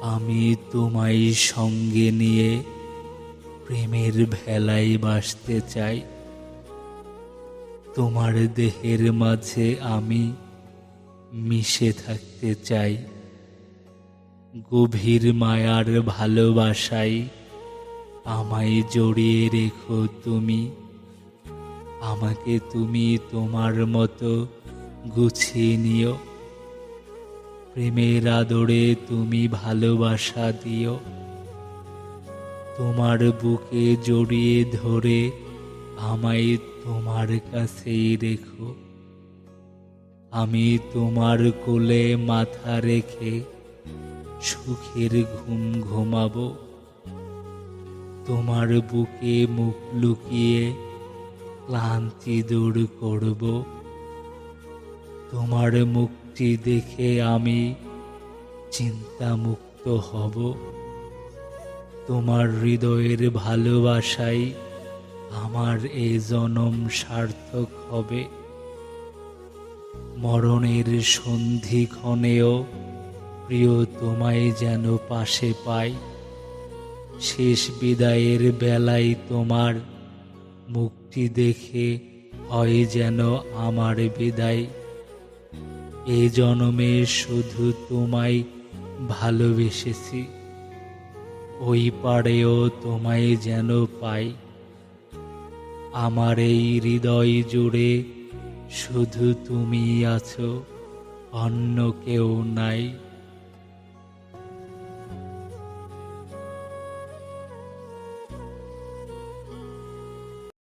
আমি তোমায় সঙ্গে নিয়ে প্রেমের ভেলায় ভাসতে চাই। তোমার দেহের মাঝে আমি মিশে থাকতে চাই। গভীর মায়ার ভালোবাসায় আমায় জড়িয়ে রেখো তুমি। আমাকে তুমি তোমার মতো গুছিয়ে নিও। প্রেমের আদরে তুমি ভালোবাসা দিও। তোমার বুকে জড়িয়ে ধরে আমায় তোমার কাছেই রেখো। আমি তোমার কোলে মাথা রেখে সুখের ঘুম ঘুমাবো। তোমার বুকে মুখ লুকিয়ে ক্লান্তি দূর করব। তোমার মুখটি দেখে আমি চিন্তামুক্ত হব। তোমার হৃদয়ের ভালোবাসায় আমার এ জনম সার্থক হবে। মরণের সন্ধিক্ষণেও প্রিয় তোমায় যেন পাশে পাই। শেষ বিদায়ের বেলায় তোমার মুখটি দেখে হয় যেন আমার বিদায়। এ জনমে শুধু তোমায় ভালোবেসেছি, ওই পাড়েও তোমায় যেন পাই। আমার এই হৃদয় জুড়ে শুধু তুমিই আছো, অন্য কেউ নাই।